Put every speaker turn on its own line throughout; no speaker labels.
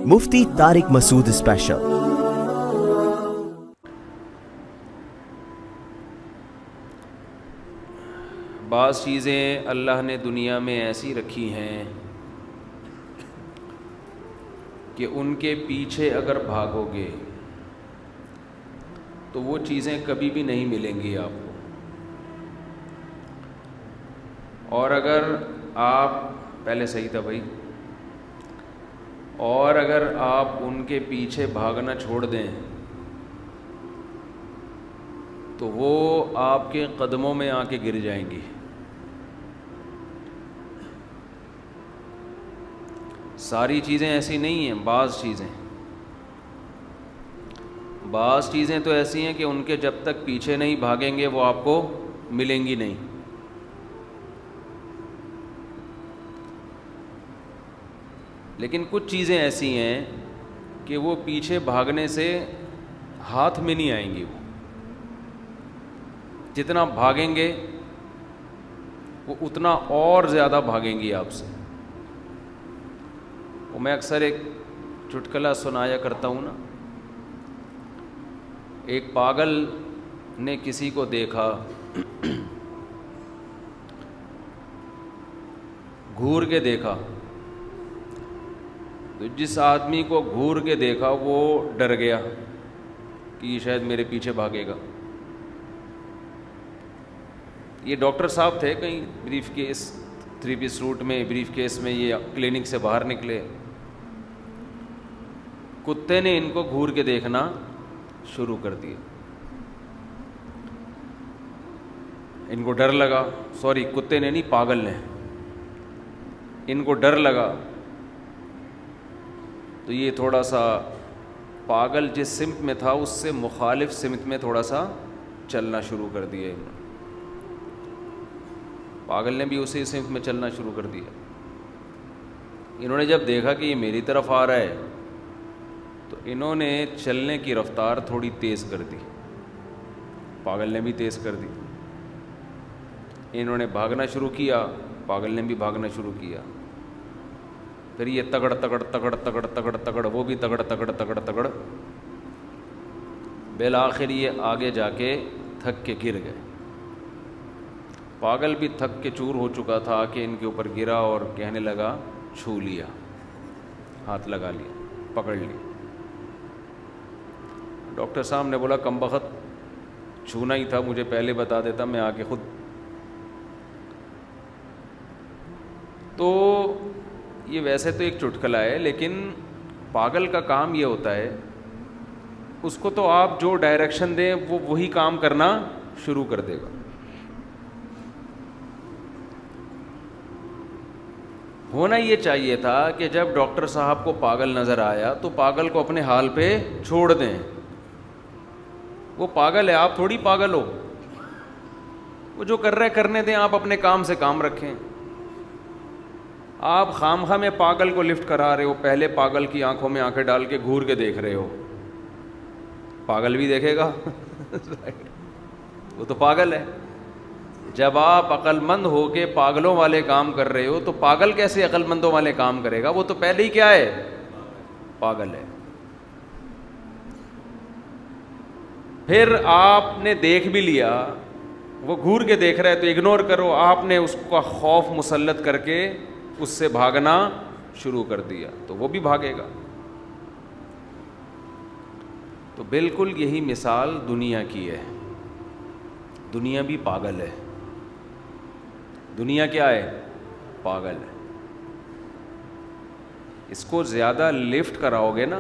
مفتی طارق مسعود special.
بعض چیزیں اللہ نے دنیا میں ایسی رکھی ہیں کہ ان کے پیچھے اگر بھاگو گے تو وہ چیزیں کبھی بھی نہیں ملیں گی آپ کو، اور اگر آپ پہلے صحیح تھا بھائی، اور اگر آپ ان کے پیچھے بھاگنا چھوڑ دیں تو وہ آپ کے قدموں میں آ کے گر جائیں گی۔ ساری چیزیں ایسی نہیں ہیں، بعض چیزیں تو ایسی ہیں کہ ان کے جب تک پیچھے نہیں بھاگیں گے وہ آپ کو ملیں گی نہیں۔ لیکن کچھ چیزیں ایسی ہیں کہ وہ پیچھے بھاگنے سے ہاتھ میں نہیں آئیں گی، وہ جتنا بھاگیں گے وہ اتنا اور زیادہ بھاگیں گی آپ سے۔ وہ میں اکثر ایک چٹکلا سنایا کرتا ہوں نا، ایک پاگل نے کسی کو دیکھا، گھور کے دیکھا، تو جس آدمی کو گھور کے دیکھا وہ ڈر گیا کہ یہ شاید میرے پیچھے بھاگے گا۔ یہ ڈاکٹر صاحب تھے، کہیں بریف کیس 3 پیس سوٹ میں، بریف کیس میں یہ کلینک سے باہر نکلے، کتے نے ان کو گھور کے دیکھنا شروع کر دیا۔ ان کو ڈر لگا، کتے نے نہیں، پاگل نے، ان کو ڈر لگا تو یہ تھوڑا سا پاگل جس سمت میں تھا اس سے مخالف سمت میں تھوڑا سا چلنا شروع کر دیا۔ پاگل نے بھی اسی سمت میں چلنا شروع کر دیا۔ انہوں نے جب دیکھا کہ یہ میری طرف آ رہا ہے تو انہوں نے چلنے کی رفتار تھوڑی تیز کر دی، پاگل نے بھی تیز کر دی۔ انہوں نے بھاگنا شروع کیا، پاگل نے بھی بھاگنا شروع کیا۔ پھر یہ تگڑ تگڑ تگڑ تگڑ تگڑ تگڑ، وہ بھی تگڑ تگڑ تگڑ تگڑ، بالآخر یہ آگے جا کے تھک کے گر گئے۔ پاگل بھی تھک کے چور ہو چکا تھا کہ ان کے اوپر گرا اور کہنے لگا چھو لیا، ہاتھ لگا لیا، پکڑ لیا۔ ڈاکٹر صاحب نے بولا کمبخت، چھونا ہی تھا، مجھے پہلے بتا دیتا، میں آ کے خود۔ تو یہ ویسے تو ایک چٹکلا ہے، لیکن پاگل کا کام یہ ہوتا ہے، اس کو تو آپ جو ڈائریکشن دیں وہ وہی کام کرنا شروع کر دے گا۔ ہونا یہ چاہیے تھا کہ جب ڈاکٹر صاحب کو پاگل نظر آیا تو پاگل کو اپنے حال پہ چھوڑ دیں، وہ پاگل ہے، آپ تھوڑی پاگل ہو، وہ جو کر رہے کرنے دیں، آپ اپنے کام سے کام رکھیں۔ آپ خامخواہ میں پاگل کو لفٹ کرا رہے ہو، پہلے پاگل کی آنکھوں میں آنکھیں ڈال کے گھور کے دیکھ رہے ہو، پاگل بھی دیکھے گا وہ تو پاگل ہے۔ جب آپ عقل مند ہو کے پاگلوں والے کام کر رہے ہو تو پاگل کیسے عقل مندوں والے کام کرے گا؟ وہ تو پہلے ہی کیا ہے؟ پاگل ہے۔ پھر آپ نے دیکھ بھی لیا، وہ گھور کے دیکھ رہا ہے تو اگنور کرو، آپ نے اس کا خوف مسلط کر کے اس سے بھاگنا شروع کر دیا تو وہ بھی بھاگے گا۔ تو بالکل یہی مثال دنیا کی ہے، دنیا بھی پاگل ہے۔ دنیا کیا ہے؟ پاگل ہے۔ اس کو زیادہ لفٹ کراؤ گے نا،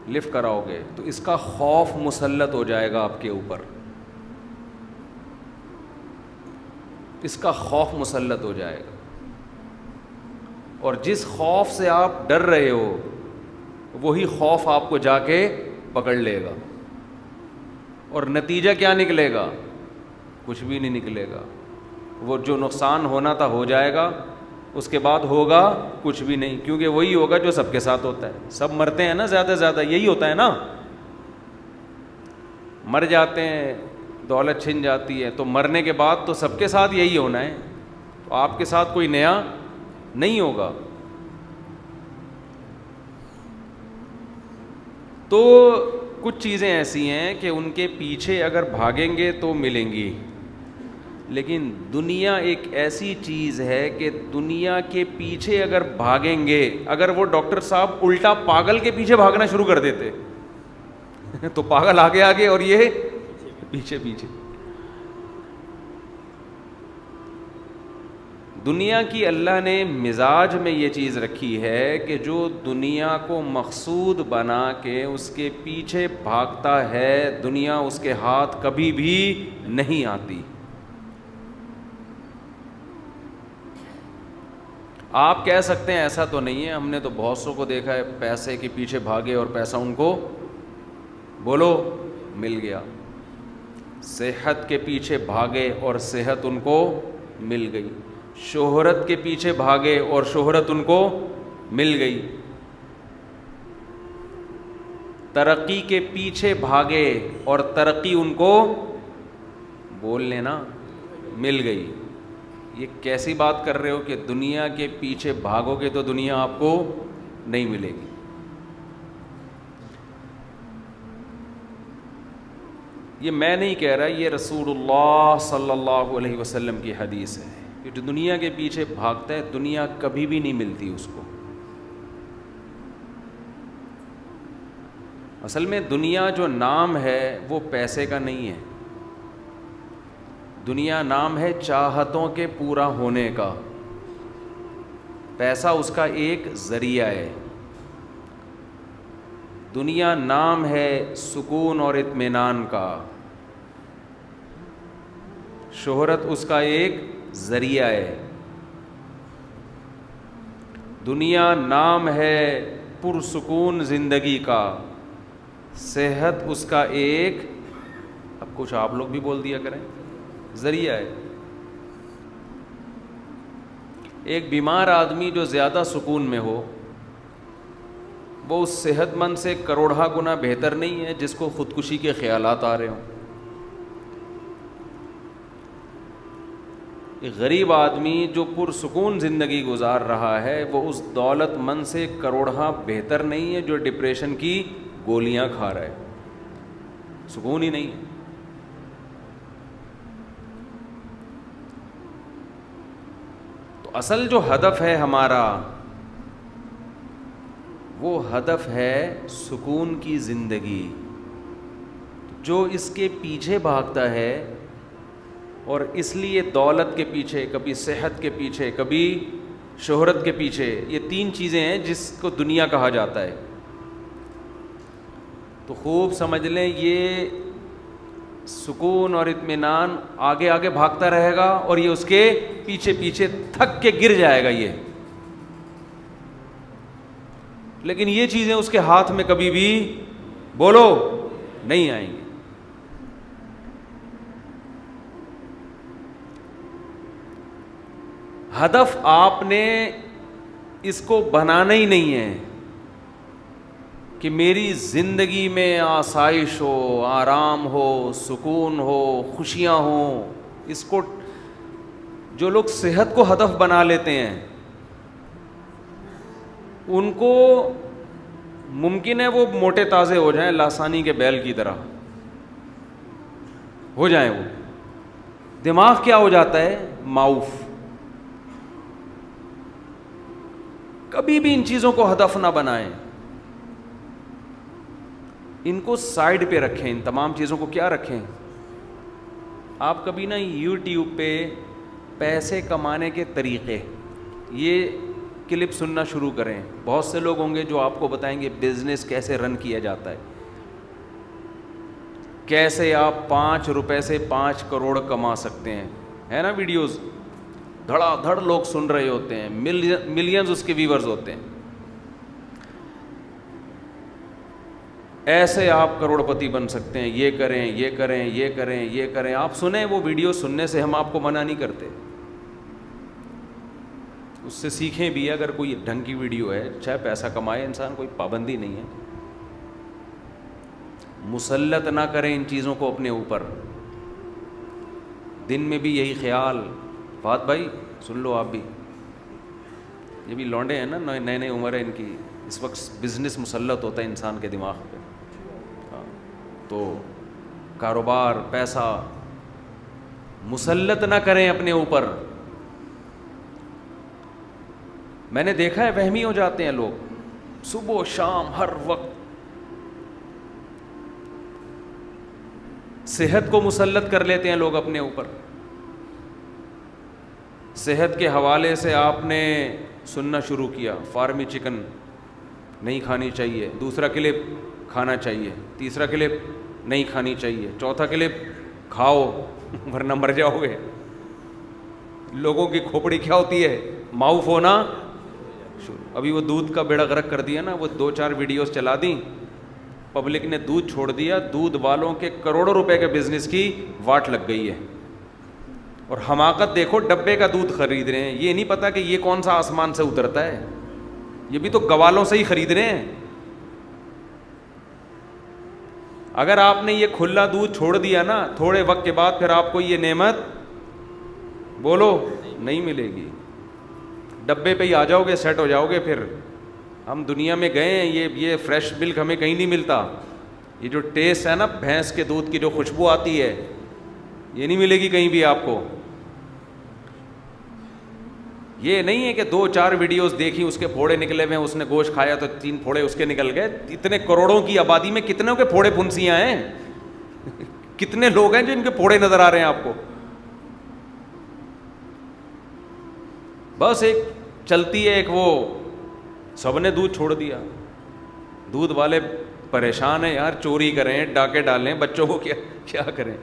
لفٹ کراؤ گے تو اس کا خوف مسلط ہو جائے گا آپ کے اوپر، اس کا خوف مسلط ہو جائے گا، اور جس خوف سے آپ ڈر رہے ہو وہی خوف آپ کو جا کے پکڑ لے گا، اور نتیجہ کیا نکلے گا؟ کچھ بھی نہیں نکلے گا۔ وہ جو نقصان ہونا تھا ہو جائے گا، اس کے بعد ہوگا کچھ بھی نہیں، کیونکہ وہی ہوگا جو سب کے ساتھ ہوتا ہے۔ سب مرتے ہیں نا، زیادہ سے زیادہ یہی ہوتا ہے نا، مر جاتے ہیں، دولت چھن جاتی ہے، تو مرنے کے بعد تو سب کے ساتھ یہی ہونا ہے، تو آپ کے ساتھ کوئی نیا نہیں ہوگا۔ تو کچھ چیزیں ایسی ہیں کہ ان کے پیچھے اگر بھاگیں گے تو ملیں گی، لیکن دنیا ایک ایسی چیز ہے کہ دنیا کے پیچھے اگر بھاگیں گے، اگر وہ ڈاکٹر صاحب الٹا پاگل کے پیچھے بھاگنا شروع کر دیتے تو پاگل آگے آگے اور یہ پیچھے پیچھے. دنیا کی اللہ نے مزاج میں یہ چیز رکھی ہے کہ جو دنیا کو مقصود بنا کے اس کے پیچھے بھاگتا ہے، دنیا اس کے ہاتھ کبھی بھی نہیں آتی. آپ کہہ سکتے ہیں ایسا تو نہیں ہے، ہم نے تو بہت سو کو دیکھا ہے پیسے کے پیچھے بھاگے اور پیسہ ان کو بولو مل گیا، صحت کے پیچھے بھاگے اور صحت ان کو مل گئی، شہرت کے پیچھے بھاگے اور شہرت ان کو مل گئی، ترقی کے پیچھے بھاگے اور ترقی ان کو بول لینا مل گئی. یہ کیسی بات کر رہے ہو کہ دنیا کے پیچھے بھاگو گے تو دنیا آپ کو نہیں ملے گی. یہ میں نہیں کہہ رہا، یہ رسول اللہ صلی اللہ علیہ وسلم کی حدیث ہے کہ جو دنیا کے پیچھے بھاگتا ہے دنیا کبھی بھی نہیں ملتی اس کو. اصل میں دنیا جو نام ہے وہ پیسے کا نہیں ہے، دنیا نام ہے چاہتوں کے پورا ہونے کا، پیسہ اس کا ایک ذریعہ ہے. دنیا نام ہے سکون اور اطمینان کا، شہرت اس کا ایک ذریعہ ہے. دنیا نام ہے پرسکون زندگی کا، صحت اس کا ایک، اب کچھ آپ لوگ بھی بول دیا کریں، ذریعہ ہے. ایک بیمار آدمی جو زیادہ سکون میں ہو وہ اس صحت مند سے کروڑہ گنا بہتر نہیں ہے جس کو خودکشی کے خیالات آ رہے ہوں. ایک غریب آدمی جو پرسکون زندگی گزار رہا ہے وہ اس دولت مند سے کروڑہ بہتر نہیں ہے جو ڈپریشن کی گولیاں کھا رہا ہے، سکون ہی نہیں ہے. تو اصل جو ہدف ہے ہمارا وہ ہدف ہے سکون کی زندگی. جو اس کے پیچھے بھاگتا ہے اور اس لیے دولت کے پیچھے، کبھی صحت کے پیچھے، کبھی شہرت کے پیچھے، یہ تین چیزیں ہیں جس کو دنیا کہا جاتا ہے. تو خوب سمجھ لیں یہ سکون اور اطمینان آگے آگے بھاگتا رہے گا اور یہ اس کے پیچھے پیچھے تھک کے گر جائے گا یہ، لیکن یہ چیزیں اس کے ہاتھ میں کبھی بھی بولو نہیں آئیں گی. ہدف آپ نے اس کو بنانا ہی نہیں ہے کہ میری زندگی میں آسائش ہو، آرام ہو، سکون ہو، خوشیاں ہوں. اس کو جو لوگ صحت کو ہدف بنا لیتے ہیں ان کو ممکن ہے وہ موٹے تازے ہو جائیں، لاسانی کے بیل کی طرح ہو جائیں. وہ دماغ کیا ہو جاتا ہے؟ معاف. کبھی بھی ان چیزوں کو ہدف نہ بنائیں، ان کو سائڈ پہ رکھیں. ان تمام چیزوں کو کیا رکھیں؟ آپ کبھی نا یوٹیوب پہ پیسے کمانے کے طریقے یہ کلپ سننا شروع کریں. بہت سے لوگ ہوں گے جو آپ کو بتائیں گے بزنس کیسے رن کیا جاتا ہے، کیسے آپ 5 روپے سے 5 کروڑ کما سکتے ہیں. ہے نا ویڈیوز دھڑا دھڑ لوگ سن رہے ہوتے ہیں، ملینز اس کے ویورز ہوتے ہیں. ایسے آپ کروڑپتی بن سکتے ہیں، یہ کریں یہ کریں یہ کریں یہ کریں. آپ سنیں وہ ویڈیو، سننے سے ہم آپ کو منع نہیں کرتے، اس سے سیکھیں بھی. اگر کوئی ڈھنگ کی ویڈیو ہے چاہے پیسہ کمائے انسان، کوئی پابندی نہیں ہے. مسلط نہ کریں ان چیزوں کو اپنے اوپر. دن میں بھی یہی خیال. بات بھائی سن لو آپ بھی، یہ بھی لونڈے ہیں نا، نئے نئے عمر ہے ان کی، اس وقت بزنس مسلط ہوتا ہے انسان کے دماغ پہ. تو کاروبار پیسہ مسلط نہ کریں اپنے اوپر. میں نے دیکھا ہے وہمی ہو جاتے ہیں لوگ, صبح و شام ہر وقت صحت کو مسلط کر لیتے ہیں لوگ اپنے اوپر. صحت کے حوالے سے آپ نے سننا شروع کیا, فارمی چکن نہیں کھانی چاہیے, دوسرا کلپ کھانا چاہیے, تیسرا کلپ نہیں کھانی چاہیے, چوتھا کلپ کھاؤ ورنہ مر جاؤ گے. لوگوں کی کھوپڑی کیا ہوتی ہے, معاف ہونا شروع. ابھی وہ دودھ کا بیڑا غرق کر دیا نا, وہ 2-4 ویڈیوز چلا دیں, پبلک نے دودھ چھوڑ دیا, دودھ والوں کے کروڑوں روپے کے بزنس کی واٹ لگ گئی ہے. اور حماقت دیکھو, ڈبے کا دودھ خرید رہے ہیں, یہ نہیں پتا کہ یہ کون سا آسمان سے اترتا ہے, یہ بھی تو گوالوں سے ہی خرید رہے ہیں. اگر آپ نے یہ کھلا دودھ چھوڑ دیا نا, تھوڑے وقت کے بعد پھر آپ کو یہ نعمت بولو نہیں ملے گی. ڈبے پہ ہی آ جاؤ گے, سیٹ ہو جاؤ گے. پھر ہم دنیا میں گئے ہیں, یہ فریش ملک ہمیں کہیں نہیں ملتا. یہ جو ٹیسٹ ہے نا بھینس کے دودھ کی, جو خوشبو آتی ہے, یہ نہیں ملے گی کہیں بھی آپ کو. یہ نہیں ہے کہ 2-4 ویڈیوز دیکھی, اس کے پھوڑے نکلے ہوئے, اس نے گوشت کھایا تو 3 پھوڑے اس کے نکل گئے. اتنے کروڑوں کی آبادی میں کتنے کے پھوڑے پھنسیاں ہیں, کتنے لوگ ہیں جو ان کے پھوڑے نظر آ رہے ہیں آپ کو. بس ایک چلتی ہے, ایک وہ سب نے دودھ چھوڑ دیا. دودھ والے پریشان ہیں یار, چوری کریں, ڈاکے ڈالیں, بچوں کو کیا کریں.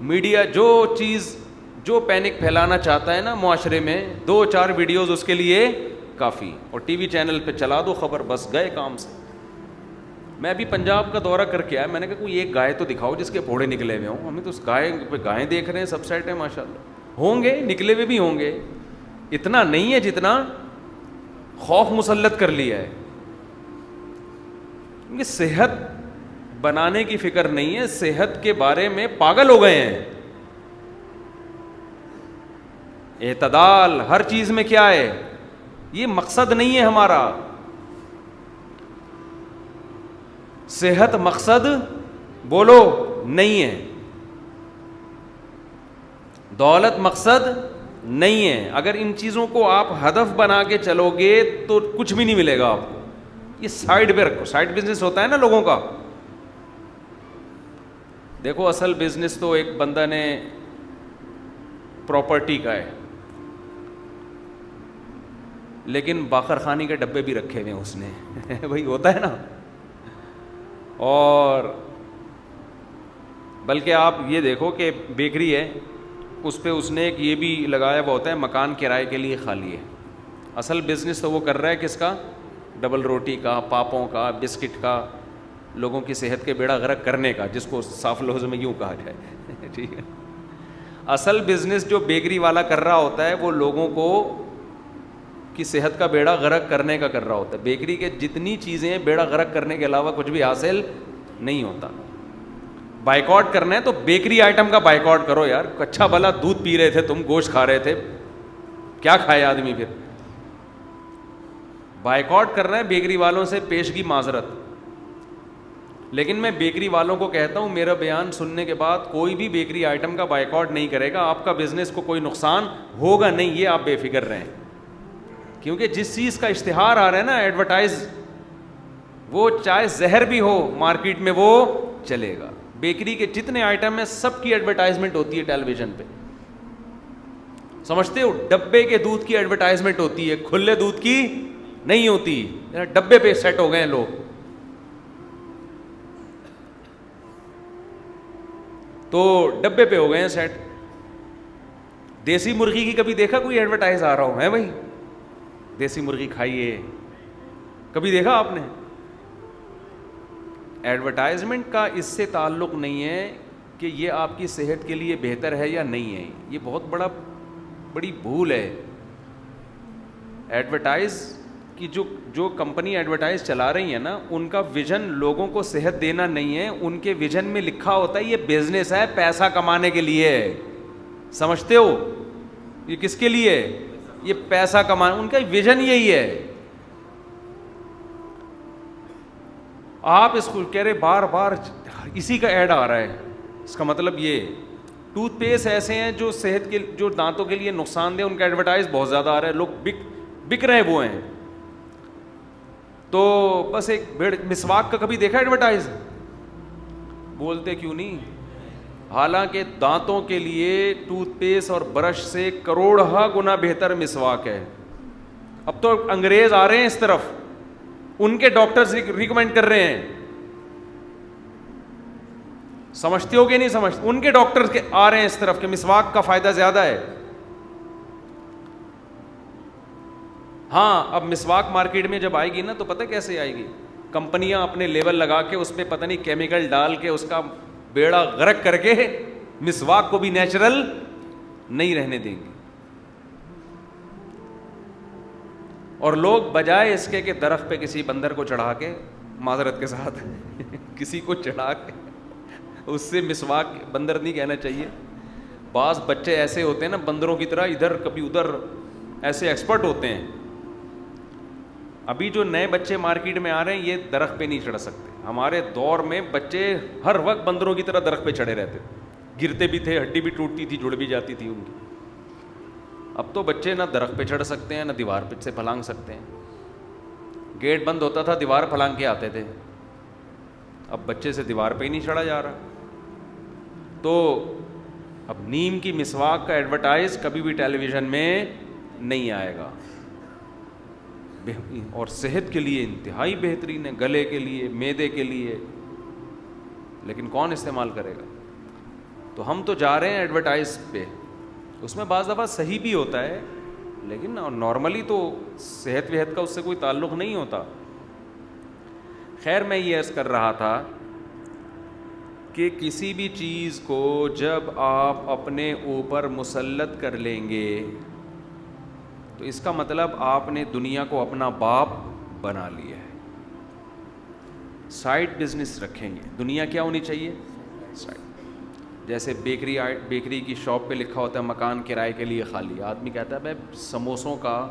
میڈیا جو چیز, جو پینک پھیلانا چاہتا ہے نا معاشرے میں, 2-4 ویڈیوز اس کے لیے کافی. اور ٹی وی چینل پہ چلا دو خبر, بس گئے کام سے. میں ابھی پنجاب کا دورہ کر کے آیا, میں نے کہا کوئی ایک گائے تو دکھاؤ جس کے پھوڑے نکلے ہوئے ہوں. ہمیں تو اس گائے پہ گائیں دیکھ رہے ہیں, سب سیٹ ہے ماشاء اللہ, ہوں گے نکلے ہوئے بھی ہوں گے. اتنا نہیں ہے جتنا خوف مسلط کر لیا ہے. کیونکہ صحت بنانے کی فکر نہیں ہے, صحت کے بارے میں پاگل ہو گئے ہیں. اعتدال ہر چیز میں کیا ہے, یہ مقصد نہیں ہے ہمارا. صحت مقصد بولو نہیں ہے, دولت مقصد نہیں ہے. اگر ان چیزوں کو آپ ہدف بنا کے چلو گے تو کچھ بھی نہیں ملے گا آپ کو. یہ سائڈ پہ رکھو, سائڈ بزنس ہوتا ہے نا لوگوں کا. دیکھو اصل بزنس تو ایک بندہ نے پراپرٹی کا ہے, لیکن باخر خانی کے ڈبے بھی رکھے ہوئے ہیں اس نے بھائی ہوتا ہے نا. اور بلکہ آپ یہ دیکھو کہ بیکری ہے, اس پہ اس نے ایک یہ بھی لگایا ہوا ہوتا ہے, مکان کرائے کے لیے خالی ہے. اصل بزنس تو وہ کر رہا ہے کس کا, ڈبل روٹی کا, پاپوں کا, بسکٹ کا, لوگوں کی صحت کے بیڑا غرق کرنے کا, جس کو صاف لفظ میں یوں کہا جائے ٹھیک ہے. اصل بزنس جو بیکری والا کر رہا ہوتا ہے وہ لوگوں کو کی صحت کا بیڑا غرق کرنے کا کر رہا ہوتا ہے. بیکری کے جتنی چیزیں ہیں بیڑا غرق کرنے کے علاوہ کچھ بھی حاصل نہیں ہوتا. بائیکاٹ کرنا ہے تو بیکری آئٹم کا بائیکاٹ کرو یار. اچھا بھلا دودھ پی رہے تھے تم, گوشت کھا رہے تھے, کیا کھائے آدمی پھر. بائیکاٹ کر رہے ہیں بیکری والوں سے, پیشگی معذرت. لیکن میں بیکری والوں کو کہتا ہوں, میرا بیان سننے کے بعد کوئی بھی بیکری آئٹم کا بائیکاٹ نہیں کرے گا, آپ کا بزنس کو کوئی نقصان ہوگا نہیں, یہ آپ بے فکر رہیں. کیونکہ جس چیز کا اشتہار آ رہا ہے نا, ایڈورٹائز, وہ چاہے زہر بھی ہو مارکیٹ میں وہ چلے گا. بیکری کے جتنے آئٹم ہیں سب کی ایڈورٹائزمنٹ ہوتی ہے ٹیلی ویژن پہ, سمجھتے ہو. ڈبے کے دودھ کی ایڈورٹائزمنٹ ہوتی ہے, کھلے دودھ کی نہیں ہوتی. ڈبے پہ سیٹ ہو گئے ہیں لوگ. تو ڈبے پہ ہو گئے ہیں سیٹ. دیسی مرغی کی کبھی دیکھا کوئی ایڈورٹائز آ رہا ہو ہے بھائی, دیسی مرغی کھائیے, کبھی دیکھا آپ نے؟ ایڈورٹائزمنٹ کا اس سے تعلق نہیں ہے کہ یہ آپ کی صحت کے لیے بہتر ہے یا نہیں ہے. یہ بہت بڑی بھول ہے. ایڈورٹائز کی جو کمپنی ایڈورٹائز چلا رہی ہیں نا, ان کا ویژن لوگوں کو صحت دینا نہیں ہے. ان کے ویژن میں لکھا ہوتا ہے یہ بزنس ہے, پیسہ کمانے کے لیے. سمجھتے ہو یہ کس کے لیے؟ یہ پیسہ کمانا, ان کا ویژن یہی ہے. آپ اس کو کہہ رہے بار بار اسی کا ایڈ آ رہا ہے. اس کا مطلب یہ ٹوتھ پیسٹ ایسے ہیں جو صحت کے جو دانتوں کے لیے نقصان دہ, ان کا ایڈورٹائز بہت زیادہ آ رہا ہے, لوگ بک رہے وہ ہیں. تو بس ایک مسواک کا کبھی دیکھا ایڈورٹائز؟ بولتے کیوں نہیں؟ حالانکہ دانتوں کے لیے ٹوتھ پیسٹ اور برش سے کروڑہ گنا بہتر مسواک ہے. اب تو انگریز آ رہے ہیں اس طرف, ان کے ڈاکٹرز ریکمینڈ کر رہے ہیں. سمجھتے ہو کہ نہیں سمجھتے؟ ان کے ڈاکٹرز کے آ رہے ہیں اس طرف کہ مسواک کا فائدہ زیادہ ہے. ہاں اب مسواک مارکیٹ میں جب آئے گی نا تو پتہ کیسے آئے گی؟ کمپنیاں اپنے لیبل لگا کے اس پہ پتہ نہیں کیمیکل ڈال کے اس کا بیڑا غرق کر کے مسواک کو بھی نیچرل نہیں رہنے دیں گی. اور لوگ بجائے اس کے کہ درخت پہ کسی بندر کو چڑھا کے, معذرت کے ساتھ کسی کو چڑھا کے اس سے مسواک, بندر نہیں کہنا چاہیے, بعض بچے ایسے ہوتے ہیں نا بندروں کی طرح, ادھر کبھی ادھر, ایسے ایکسپرٹ ہوتے ہیں. ابھی جو نئے بچے مارکیٹ میں آ رہے ہیں یہ درخت پہ نہیں چڑھ سکتے. ہمارے دور میں بچے ہر وقت بندروں کی طرح درخت پہ چڑھے رہتے, گرتے بھی تھے, ہڈی بھی ٹوٹتی تھی, جڑ بھی جاتی تھی ان کی. اب تو بچے نہ درخت پہ چڑھ سکتے ہیں نہ دیوار پہ سے پھلانگ سکتے ہیں. گیٹ بند ہوتا تھا دیوار پھلانگ کے آتے تھے, اب بچے سے دیوار پہ ہی نہیں چڑھا جا رہا. تو اب نیم کی مسواک کا ایڈورٹائز کبھی بھی ٹیلی ویژن میں نہیں آئے گا, اور صحت کے لیے انتہائی بہترین ہے, گلے کے لیے, معدے کے لیے, لیکن کون استعمال کرے گا؟ تو ہم تو جا رہے ہیں ایڈورٹائز پہ, اس میں بعض دفعہ صحیح بھی ہوتا ہے لیکن نارملی تو صحت وحت کا اس سے کوئی تعلق نہیں ہوتا. خیر میں یہ عرض کر رہا تھا کہ کسی بھی چیز کو جب آپ اپنے اوپر مسلط کر لیں گے تو اس کا مطلب آپ نے دنیا کو اپنا باپ بنا لیا ہے. سائڈ بزنس رکھیں گے, دنیا کیا ہونی چاہیے؟ سائڈ. جیسے بیکری کی شاپ پہ لکھا ہوتا ہے مکان کرائے کے لیے خالی, آدمی کہتا ہے بھائی سموسوں کا,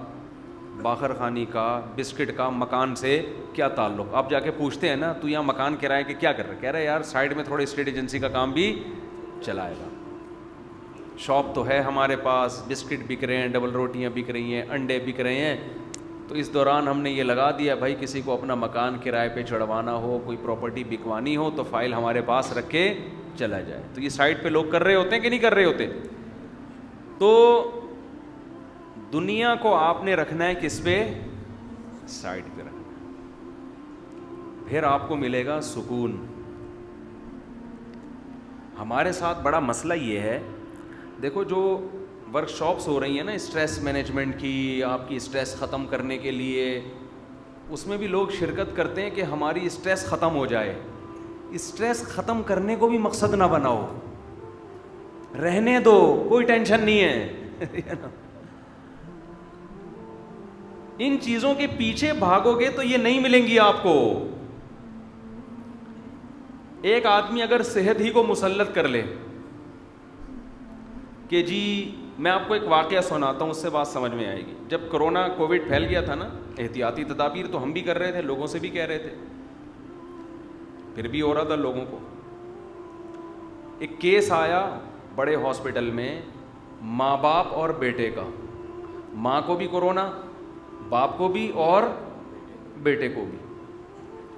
باخر خانی کا, بسکٹ کا مکان سے کیا تعلق؟ آپ جا کے پوچھتے ہیں نا تو یہاں مکان کرائے کے کیا کر رہے؟ کہہ رہے یار سائڈ میں تھوڑے اسٹیٹ ایجنسی کا کام بھی چلائے گا, شاپ تو ہے ہمارے پاس, بسکٹ بک رہے ہیں, ڈبل روٹیاں بک رہی ہیں, انڈے بک رہے ہیں, تو اس دوران ہم نے یہ لگا دیا بھائی کسی کو اپنا مکان کرائے پہ چڑھوانا ہو, کوئی پراپرٹی بکوانی ہو تو فائل ہمارے پاس رکھ کے چلا جائے. تو یہ سائٹ پہ لوگ کر رہے ہوتے ہیں کہ نہیں کر رہے ہوتے؟ تو دنیا کو آپ نے رکھنا ہے کس پہ؟ سائٹ پہ رکھنا, پھر آپ کو ملے گا سکون. ہمارے ساتھ بڑا مسئلہ یہ ہے, دیکھو جو ورک شاپس ہو رہی ہیں نا اسٹریس مینجمنٹ کی, آپ کی اسٹریس ختم کرنے کے لیے, اس میں بھی لوگ شرکت کرتے ہیں کہ ہماری اسٹریس ختم ہو جائے. اسٹریس ختم کرنے کو بھی مقصد نہ بناؤ, رہنے دو, کوئی ٹینشن نہیں ہے. ان چیزوں کے پیچھے بھاگو گے تو یہ نہیں ملیں گی آپ کو. ایک آدمی اگر صحت ہی کو مسلط کر لے کہ جی, میں آپ کو ایک واقعہ سناتا ہوں, اس سے بات سمجھ میں آئے گی. جب کورونا کووڈ پھیل گیا تھا نا, احتیاطی تدابیر تو ہم بھی کر رہے تھے, لوگوں سے بھی کہہ رہے تھے, پھر بھی ہو رہا تھا لوگوں کو. ایک کیس آیا بڑے ہاسپٹل میں, ماں باپ اور بیٹے کا, ماں کو بھی کورونا, باپ کو بھی اور بیٹے کو بھی.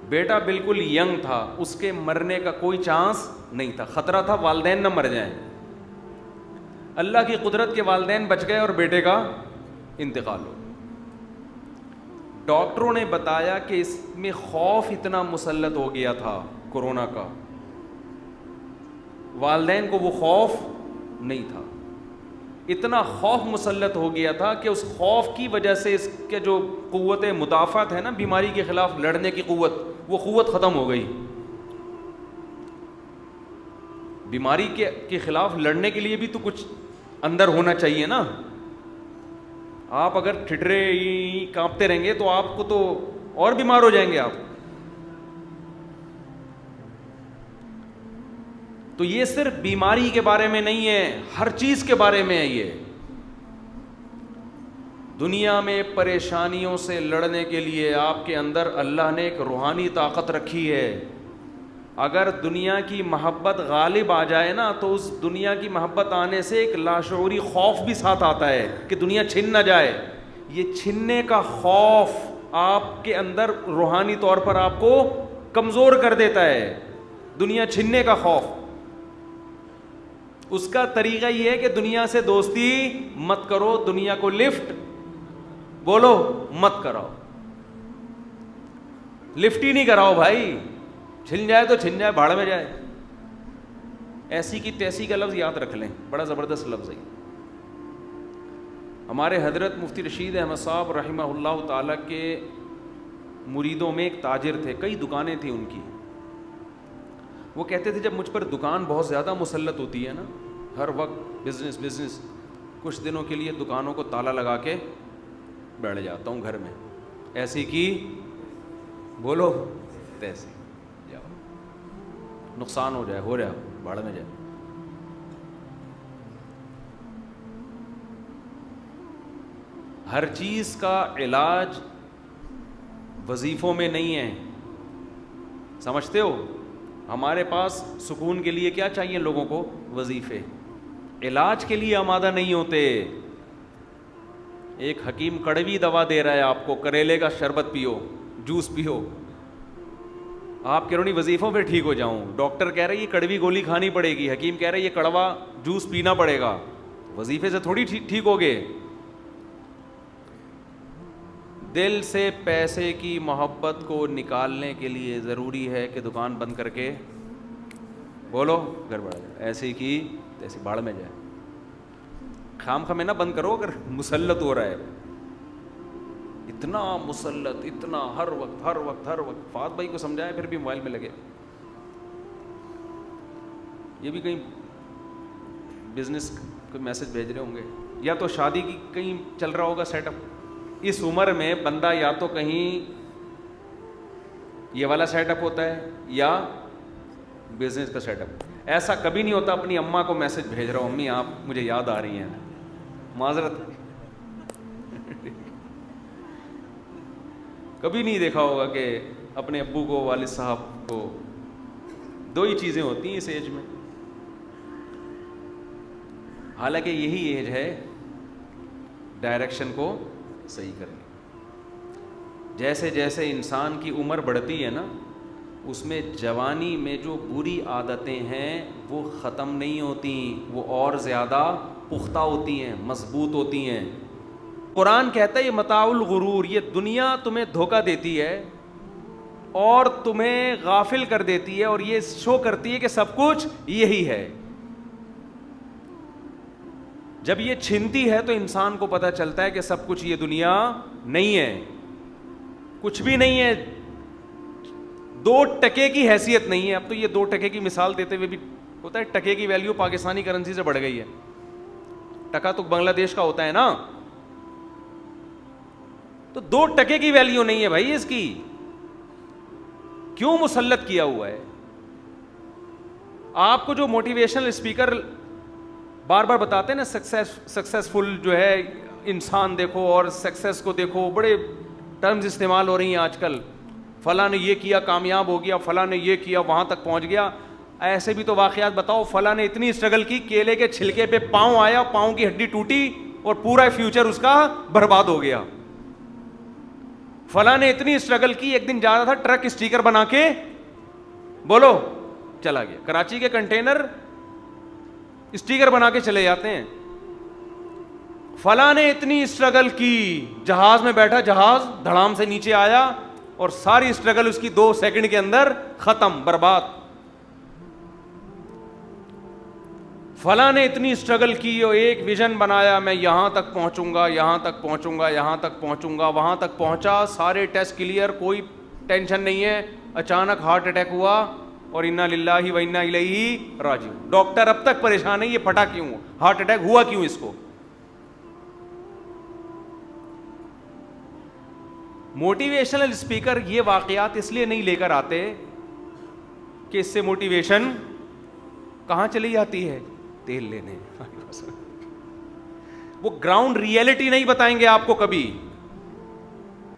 بیٹا بالکل ینگ تھا, اس کے مرنے کا کوئی چانس نہیں تھا, خطرہ تھا والدین نہ مر جائیں. اللہ کی قدرت کے والدین بچ گئے اور بیٹے کا انتقال ہو. ڈاکٹروں نے بتایا کہ اس میں خوف اتنا مسلط ہو گیا تھا کورونا کا, والدین کو وہ خوف نہیں تھا, اتنا خوف مسلط ہو گیا تھا کہ اس خوف کی وجہ سے اس کے جو قوت مدافعت ہے نا, بیماری کے خلاف لڑنے کی قوت, وہ قوت ختم ہو گئی. بیماری کے خلاف لڑنے کے لیے بھی تو کچھ اندر ہونا چاہیے نا. آپ اگر ٹھٹرے کانپتے رہیں گے تو آپ کو تو اور بیمار ہو جائیں گے آپ. تو یہ صرف بیماری کے بارے میں نہیں ہے, ہر چیز کے بارے میں ہے یہ. دنیا میں پریشانیوں سے لڑنے کے لیے آپ کے اندر اللہ نے ایک روحانی طاقت رکھی ہے. اگر دنیا کی محبت غالب آ جائے نا تو اس دنیا کی محبت آنے سے ایک لاشعوری خوف بھی ساتھ آتا ہے کہ دنیا چھن نہ جائے. یہ چھننے کا خوف آپ کے اندر روحانی طور پر آپ کو کمزور کر دیتا ہے. دنیا چھننے کا خوف. اس کا طریقہ یہ ہے کہ دنیا سے دوستی مت کرو, دنیا کو لفٹ بولو مت کراؤ. لفٹ ہی نہیں کراؤ بھائی, چھن جائے تو چھن جائے, بھاڑ میں جائے. ایسی کی تیسی کا لفظ یاد رکھ لیں, بڑا زبردست لفظ ہے. ہمارے حضرت مفتی رشید احمد صاحب رحمہ اللہ تعالیٰ کے مریدوں میں ایک تاجر تھے, کئی دکانیں تھیں ان کی. وہ کہتے تھے جب مجھ پر دکان بہت زیادہ مسلط ہوتی ہے نا, ہر وقت بزنس, کچھ دنوں کے لیے دکانوں کو تالا لگا کے بیٹھ جاتا ہوں گھر میں. ایسی کی بولو تیسی, جاؤ نقصان ہو جائے ہو رہا, بھاڑ میں جائے. ہر چیز کا علاج وظیفوں میں نہیں ہے, سمجھتے ہو؟ ہمارے پاس سکون کے لیے کیا چاہیے لوگوں کو؟ وظیفے. علاج کے لیے آمادہ نہیں ہوتے. ایک حکیم کڑوی دوا دے رہا ہے آپ کو, کریلے کا شربت پیو, جوس پیو. آپ کہہ رہے نہیں وظیفوں پہ ٹھیک ہو جاؤں. ڈاکٹر کہہ رہے یہ کڑوی گولی کھانی پڑے گی, حکیم کہہ رہے یہ کڑوا جوس پینا پڑے گا. وظیفے سے تھوڑی ٹھیک ہوگے. دل سے پیسے کی محبت کو نکالنے کے لیے ضروری ہے کہ دکان بند کر کے بولو گڑبڑ جائے, ایسے کی ایسے بھاڑ میں جائے. خام خامے نہ بند کرو اگر مسلط ہو رہا ہے. اتنا مسلط, اتنا ہر وقت. فات بھائی کو سمجھائے پھر بھی موبائل میں لگے. یہ بھی کہیں بزنس کوئی میسج بھیج رہے ہوں گے, یا تو شادی کی کہیں چل رہا ہوگا سیٹ اپ. اس عمر میں بندہ یا تو کہیں یہ والا سیٹ اپ ہوتا ہے یا بزنس کا سیٹ اپ. ایسا کبھی نہیں ہوتا اپنی اماں کو میسج بھیج رہا ہوں امی آپ مجھے یاد آ رہی ہیں, معذرت. کبھی نہیں دیکھا ہوگا کہ اپنے ابو کو, والد صاحب کو. دو ہی چیزیں ہوتی ہیں اس ایج میں. حالانکہ یہی ایج ہے ڈائریکشن کو صحیح کرنے. جیسے جیسے انسان کی عمر بڑھتی ہے نا, اس میں جوانی میں جو بری عادتیں ہیں وہ ختم نہیں ہوتی, وہ اور زیادہ پختہ ہوتی ہیں, مضبوط ہوتی ہیں. قرآن کہتا ہے یہ متاع الغرور, یہ دنیا تمہیں دھوکہ دیتی ہے اور تمہیں غافل کر دیتی ہے اور یہ شو کرتی ہے کہ سب کچھ یہی ہے. جب یہ چھنتی ہے تو انسان کو پتہ چلتا ہے کہ سب کچھ یہ دنیا نہیں ہے, کچھ بھی نہیں ہے, 2 ٹکے کی حیثیت نہیں ہے. اب تو یہ 2 ٹکے کی مثال دیتے ہوئے بھی ہوتا ہے, ٹکے کی ویلیو پاکستانی کرنسی سے بڑھ گئی ہے. ٹکا تو بنگلہ دیش کا ہوتا ہے نا, تو 2 ٹکے کی ویلیو نہیں ہے بھائی اس کی. کیوں مسلط کیا ہوا ہے؟ آپ کو جو موٹیویشنل اسپیکر بار بار بتاتے ہیں نا, سکسیسفل جو ہے انسان دیکھو اور سکسیس کو دیکھو, بڑے ٹرمز استعمال ہو رہی ہیں آج کل. فلاں نے یہ کیا کامیاب ہو گیا, فلاں نے یہ کیا وہاں تک پہنچ گیا. ایسے بھی تو واقعات بتاؤ, فلاں نے اتنی اسٹرگل کی, کیلے کے چھلکے پہ پاؤں آیا, پاؤں کی ہڈی ٹوٹی اور پورا فیوچر اس کا برباد ہو گیا. فلاں نے اتنی اسٹرگل کی, ایک دن جا رہا تھا ٹرک اسٹیکر بنا کے بولو چلا گیا. کراچی کے کنٹینر اسٹیکر بنا کے چلے جاتے ہیں. فلاں نے اتنی اسٹرگل کی, جہاز میں بیٹھا, جہاز دھڑام سے نیچے آیا اور ساری اسٹرگل اس کی 2 سیکنڈ کے اندر ختم, برباد. فلاں نے اتنی اسٹرگل کی اور ایک ویژن بنایا, میں یہاں تک پہنچوں گا, یہاں تک پہنچوں گا, یہاں تک پہنچوں گا, وہاں تک پہنچا, سارے ٹیسٹ کلیئر, کوئی ٹینشن نہیں ہے. اچانک ہارٹ اٹیک ہوا اور انا للہ و انا الیہ راجعون. ڈاکٹر اب تک پریشان ہے یہ پھٹا کیوں, ہارٹ اٹیک ہوا کیوں اس کو. موٹیویشنل اسپیکر یہ واقعات اس لیے نہیں لے کر آتے کہ اس سے موٹیویشن کہاں چلی جاتی ہے, تیل لینے. وہ گراؤنڈ ریئلٹی نہیں بتائیں گے آپ کو کبھی.